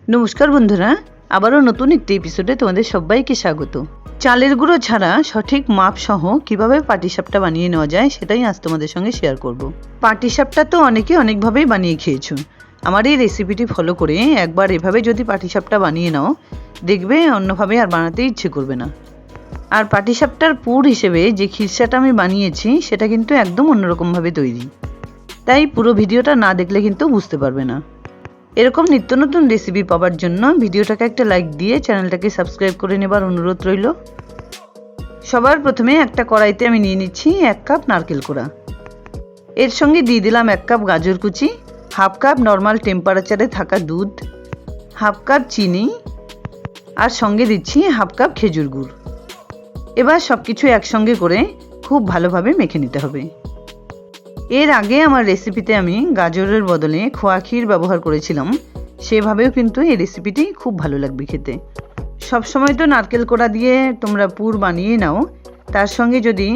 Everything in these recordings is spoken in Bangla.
নমস্কার বন্ধুরা, আবারও নতুন একটি এপিসোডে তোমাদের সবাইকে স্বাগত। চালের গুঁড়ো ছাড়া সঠিক মাপ সহ কিভাবে পাটিসাপটা বানিয়ে নেওয়া যায় সেটাই আজ তোমাদের সঙ্গে শেয়ার করব। পাটিসাপটা তো অনেকে অনেকভাবেই বানিয়ে খেয়েছো। আমার এই রেসিপিটি ফলো করে একবার এভাবে যদি পাটিসাপটা বানিয়ে নাও, দেখবে অন্যভাবে আর বানাতে ইচ্ছে করবে না। আর পাটিসাপটার পুর হিসেবে যে খিরসাটা আমি বানিয়েছি সেটা কিন্তু একদম অন্যরকমভাবে তৈরি, তাই পুরো ভিডিওটা না দেখলে কিন্তু বুঝতে পারবে না। এরকম নিত্য নতুন রেসিপি পাওয়ার জন্য ভিডিওটাকে একটা লাইক দিয়ে চ্যানেলটাকে সাবস্ক্রাইব করে নেবার অনুরোধ রইল। সবার প্রথমে একটা কড়াইতে আমি নিয়ে নিচ্ছি 1 কাপ নারকেল কোড়া। এর সঙ্গে দিয়ে দিলাম 1 কাপ গাজর কুচি, হাফ কাপ নর্মাল টেম্পারেচারে থাকা দুধ, হাফ কাপ চিনি, আর সঙ্গে দিচ্ছি হাফ কাপ খেজুর গুড়। এবার সব কিছু একসঙ্গে করে খুব ভালোভাবে মেখে নিতে হবে। এর আগে আমার রেসিপিতে আমি গাজরের বদলে খোয়া ক্ষীর ব্যবহার করেছিলাম, সেভাবেও কিন্তু এই রেসিপিটি খুব ভালো লাগবে খেতে। সবসময় তো নারকেল কোড়া দিয়ে তোমরা পুর বানিয়ে নাও, তার সঙ্গে যদি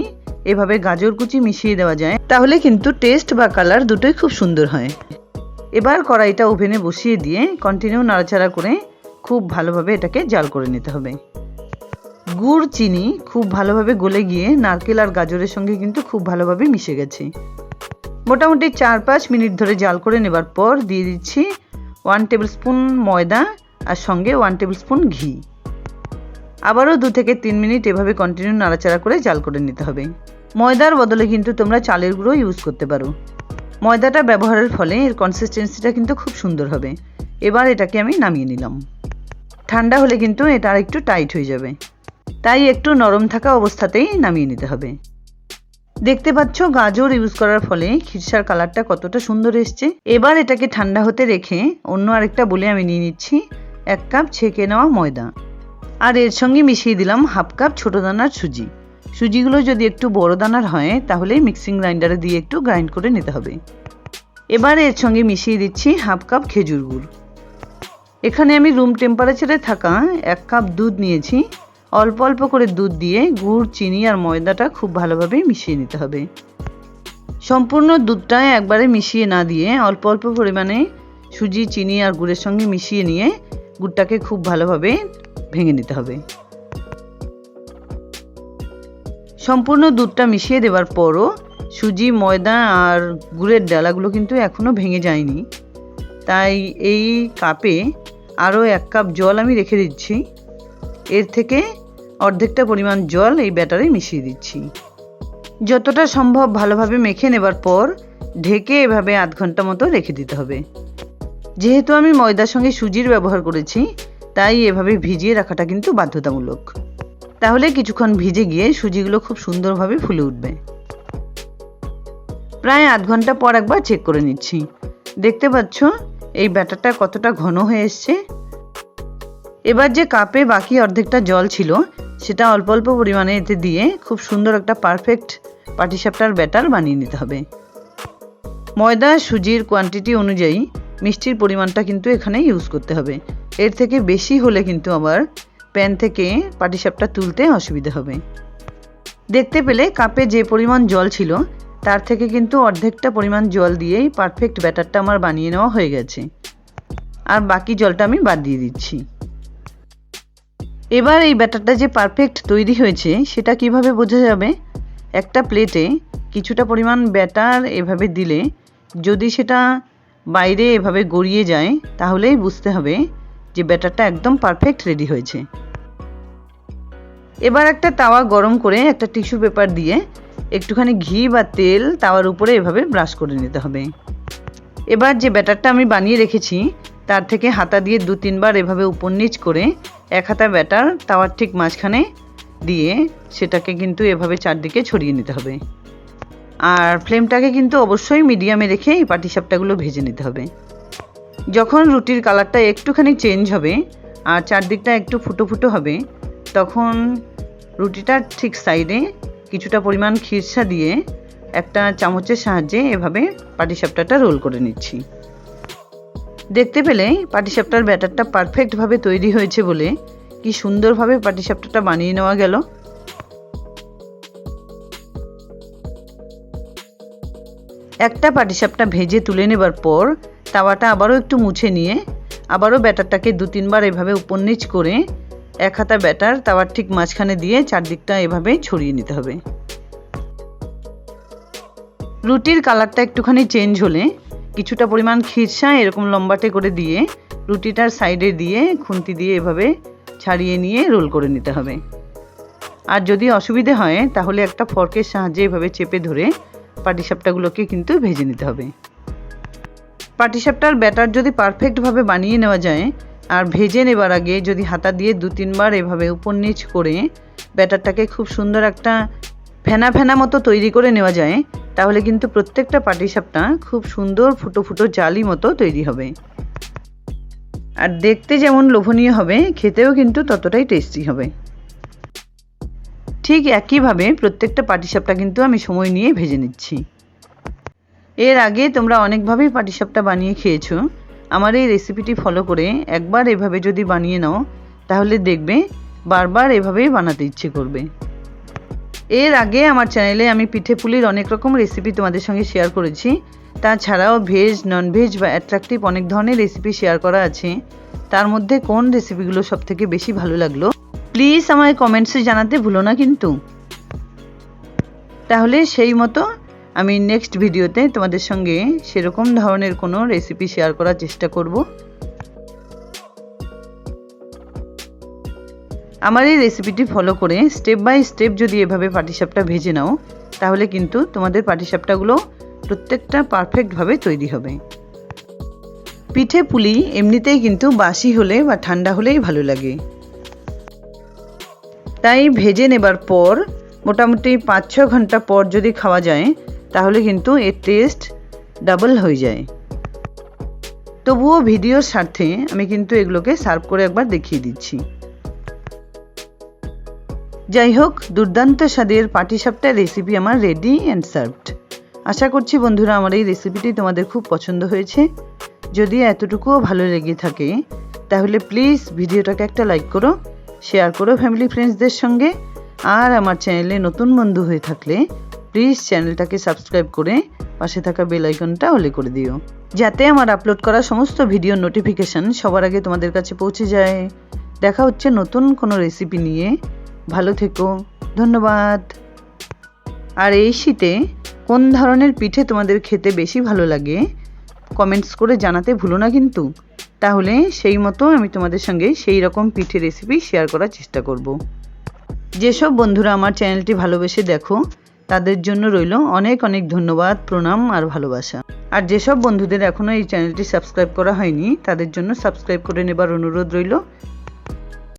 এভাবে গাজর কুচি মিশিয়ে দেওয়া যায় তাহলে কিন্তু টেস্ট বা কালার দুটোই খুব সুন্দর হয়। এবার কড়াইটা ওভেনে বসিয়ে দিয়ে কন্টিনিউ নাড়াচাড়া করে খুব ভালোভাবে এটাকে জাল করে নিতে হবে। গুড় চিনি খুব ভালোভাবে গলে গিয়ে নারকেল আর গাজরের সঙ্গে কিন্তু খুব ভালোভাবে মিশে গেছে। মোটামুটি 4-5 মিনিট ধরে জাল করে নেবার পর দিয়ে দিচ্ছি 1 টেবিল স্পুন ময়দা আর সঙ্গে 1 টেবিল স্পুন ঘি। আবারও 2 থেকে 3 মিনিট এভাবে কন্টিনিউ নাড়াচাড়া করে জাল করে নিতে হবে। ময়দার বদলে কিন্তু তোমরা চালের গুঁড়ো ইউজ করতে পারো। ময়দাটা ব্যবহারের ফলে এর কনসিস্টেন্সিটা কিন্তু খুব সুন্দর হবে। এবার এটাকে আমি নামিয়ে নিলাম। ঠান্ডা হলে কিন্তু এটা আর একটু টাইট হয়ে যাবে, তাই একটু নরম থাকা অবস্থাতেই নামিয়ে নিতে হবে। দেখতে পাচ্ছ গাজর ইউজ করার ফলে খিরসার কালারটা কতটা সুন্দর এসছে। এবার এটাকে ঠান্ডা হতে রেখে অন্য আরেকটা বলে আমি নিয়ে নিচ্ছি 1 কাপ ছেঁকে নেওয়া ময়দা, আর এর সঙ্গে মিশিয়ে দিলাম হাফ কাপ ছোট দানার সুজি। সুজিগুলো যদি একটু বড় দানার হয় তাহলে মিক্সিং গ্রাইন্ডারে দিয়ে একটু গ্রাইন্ড করে নিতে হবে। এবার এর সঙ্গে মিশিয়ে দিচ্ছি হাফ কাপ খেজুর গুড়। এখানে আমি রুম টেম্পারেচারে থাকা 1 কাপ দুধ নিয়েছি। অল্প অল্প করে দুধ দিয়ে গুড়, চিনি আর ময়দাটা খুব ভালোভাবে মিশিয়ে নিতে হবে। সম্পূর্ণ দুধটা একবারে মিশিয়ে না দিয়ে অল্প অল্প পরিমাণে সুজি, চিনি আর গুড়ের সঙ্গে মিশিয়ে নিয়ে গুড়টাকে খুব ভালোভাবে ভেঙে নিতে হবে। সম্পূর্ণ দুধটা মিশিয়ে দেওয়ার পরও সুজি, ময়দা আর গুড়ের ডালাগুলো কিন্তু এখনও ভেঙে যায়নি, তাই এই কাপে আরও 1 কাপ জল আমি রেখে দিচ্ছি। এর থেকে অর্ধেকটা পরিমাণ জল এই ব্যাটারে মিশিয়ে দিচ্ছি। যতটা সম্ভব ভালোভাবে মেখে নেবার পর ঢেকে এভাবে আধ ঘন্টা মতো রেখে দিতে হবে। যেহেতু আমি ময়দার সঙ্গে সুজির ব্যবহার করেছি, তাই এভাবে ভিজিয়ে রাখাটা কিন্তু বাধ্যতামূলক। তাহলে কিছুক্ষণ ভিজে গিয়ে সুজিগুলো খুব সুন্দরভাবে ফুলে উঠবে। প্রায় আধ ঘন্টা পর একবার চেক করে নিচ্ছি। দেখতে পাচ্ছ এই ব্যাটারটা কতটা ঘন হয়ে এসছে। এবার যে কাপে বাকি অর্ধেকটা জল ছিল সেটা অল্প অল্প পরিমাণে এতে দিয়ে খুব সুন্দর একটা পারফেক্ট পাটিসাপটার ব্যাটার বানিয়ে নিতে হবে। ময়দা সুজির কোয়ান্টিটি অনুযায়ী মিষ্টির পরিমাণটা কিন্তু এখানে ইউজ করতে হবে। এর থেকে বেশি হলে কিন্তু আবার প্যান থেকে পাটিসাপটা তুলতে অসুবিধা হবে। দেখতে পেলে কাপে যে পরিমাণ জল ছিল তার থেকে কিন্তু অর্ধেকটা পরিমাণ জল দিয়েই পারফেক্ট ব্যাটারটা আমার বানিয়ে নেওয়া হয়ে গেছে, আর বাকি জলটা আমি বাদ দিয়ে দিচ্ছি। এবার এই ব্যাটারটা যে পারফেক্ট তৈরি হয়েছে সেটা কিভাবে বোঝা যাবে? একটা প্লেটে কিছুটা পরিমাণ ব্যাটার এভাবে দিলে যদি সেটা বাইরে এভাবে গড়িয়ে যায় তাহলেই বুঝতে হবে যে ব্যাটারটা একদম পারফেক্ট রেডি হয়েছে। এবার একটা তাওয়া গরম করে একটা টিস্যু পেপার দিয়ে একটুখানি ঘি বা তেল তাওয়ার উপরে এভাবে ব্রাশ করে নিতে হবে। এবার যে ব্যাটারটা আমি বানিয়ে রেখেছি তার থেকে হাতা দিয়ে 2-3 বার এভাবে উপর নিচ করে 1 হাতা ব্যাটার তাওয়ার ঠিক মাঝখানে দিয়ে সেটাকে কিন্তু এভাবে চারদিকে ছড়িয়ে নিতে হবে। আর ফ্লেমটাকে কিন্তু অবশ্যই মিডিয়ামে রেখে এই পাটিসাপটাগুলো ভেজে নিতে হবে। যখন রুটির কালারটা একটুখানি চেঞ্জ হবে আর চারদিকটা একটু ফুটো ফুটো হবে, তখন রুটিটার ঠিক সাইডে কিছুটা পরিমাণ খিরসা দিয়ে একটা চামচের সাহায্যে এভাবে পাটিসাপটাটা রোল করে নিচ্ছি। দেখতে পেলে পাটিসাপটার ব্যাটারটা পারফেক্টভাবে তৈরি হয়েছে বলে কি সুন্দরভাবে পাটিসাপটাটা বানিয়ে নেওয়া গেল। একটা পাটিসাপটা ভেজে তুলে নেবার পর তাওয়াটা আবারও একটু মুছে নিয়ে আবারও ব্যাটারটাকে 2-3 বার এভাবে উপর নিচ করে এক হাতা ব্যাটার তাওয়ার ঠিক মাঝখানে দিয়ে চারদিকটা এভাবে ছড়িয়ে নিতে হবে। রুটির কালারটা একটুখানি চেঞ্জ হলে কিছুটা পরিমাণ খিরসা এরকম লম্বাটে করে দিয়ে রুটিটার সাইডে দিয়ে খুন্তি দিয়ে এভাবে ছাড়িয়ে নিয়ে রোল করে নিতে হবে। আর যদি অসুবিধে হয় তাহলে একটা ফর্কের সাহায্যে এভাবে চেপে ধরে পাটিসাপটাগুলোকে কিন্তু ভেজে নিতে হবে। পাটিসাপটার ব্যাটার যদি পারফেক্টভাবে বানিয়ে নেওয়া যায় আর ভেজে নেবার আগে যদি হাতা দিয়ে 2-3 বার এভাবে উপর নিচ করে ব্যাটারটাকে খুব সুন্দর একটা ফেনা ফেনা মতো তৈরি করে নেওয়া যায় তাহলে কিন্তু প্রত্যেকটা পাটিসাপটা খুব সুন্দর ফুটো ফুটো জালি মতো তৈরি হবে। আর দেখতে যেমন লোভনীয় হবে খেতেও কিন্তু ততটাই টেস্টি হবে। ঠিক একইভাবে প্রত্যেকটা পাটিসাপটা কিন্তু আমি সময় নিয়ে ভেজে নিচ্ছি। এর আগে তোমরা অনেকভাবেই পাটিসাপটা বানিয়ে খেয়েছো। আমার এই রেসিপিটি ফলো করে একবার এভাবে যদি বানিয়ে নাও তাহলে দেখবে বারবার এভাবেই বানাতে ইচ্ছে করবে। এর আগে আমার চ্যানেলে আমি পিঠে পুলির অনেক রকম রেসিপি তোমাদের সঙ্গে শেয়ার করেছি। তাছাড়াও ভেজ, ননভেজ বা অ্যাট্রাকটিভ অনেক ধরনের রেসিপি শেয়ার করা আছে। তার মধ্যে কোন রেসিপিগুলো সবথেকে বেশি ভালো লাগলো প্লিজ আমায় কমেন্টসে জানাতে ভুলো না কিন্তু। তাহলে সেই মতো আমি নেক্সট ভিডিওতে তোমাদের সঙ্গে সেরকম ধরনের কোনো রেসিপি শেয়ার করার চেষ্টা করব। আমার এই রেসিপিটি ফলো করে স্টেপ বাই স্টেপ যদি এভাবে পাটিসাপটা ভেজে নাও তাহলে কিন্তু তোমাদের পাটিসাপটাগুলো প্রত্যেকটা পারফেক্টভাবে তৈরি হবে। পিঠে পুলি এমনিতেই কিন্তু বাসি হলে বা ঠান্ডা হলেই ভালো লাগে, তাই ভেজে নেবার পর মোটামুটি 5-6 ঘন্টা পর যদি খাওয়া যায় তাহলে কিন্তু এর টেস্ট ডাবল হয়ে যায়। তবুও ভিডিওর স্বার্থে আমি কিন্তু এগুলোকে সার্ভ করে একবার দেখিয়ে দিচ্ছি। যাই হোক, দুর্দান্ত স্বাদের পাটিসাপটা রেসিপি আমার রেডি অ্যান্ড সার্ভড। আশা করছি বন্ধুরা আমার এই রেসিপিটি তোমাদের খুব পছন্দ হয়েছে। যদি এতটুকুও ভালো লেগে থাকে তাহলে প্লিজ ভিডিওটাকে একটা লাইক করো, শেয়ার করো ফ্যামিলি ফ্রেন্ডসদের সঙ্গে। আর আমার চ্যানেলে নতুন বন্ধু হয়ে থাকলে প্লিজ চ্যানেলটাকে সাবস্ক্রাইব করে পাশে থাকা বেল আইকনটা অলে করে দিও, যাতে আমার আপলোড করা সমস্ত ভিডিও নোটিফিকেশন সবার আগে তোমাদের কাছে পৌঁছে যায়। দেখা হচ্ছে নতুন কোনো রেসিপি নিয়ে। ভালো থেকো, ধন্যবাদ। আর এই শীতে কোন ধরনের পিঠে তোমাদের খেতে বেশি ভালো লাগে কমেন্টস করে জানাতে ভুলো না কিন্তু। তাহলে সেই মতো আমি তোমাদের সঙ্গে সেই রকম পিঠে রেসিপি শেয়ার করার চেষ্টা করব। যেসব বন্ধুরা আমার চ্যানেলটি ভালোবেসে দেখো তাদের জন্য রইল অনেক অনেক ধন্যবাদ, প্রণাম আর ভালোবাসা। আর যেসব বন্ধুদের এখনও এই চ্যানেলটি সাবস্ক্রাইব করা হয়নি তাদের জন্য সাবস্ক্রাইব করে নেবার অনুরোধ রইল।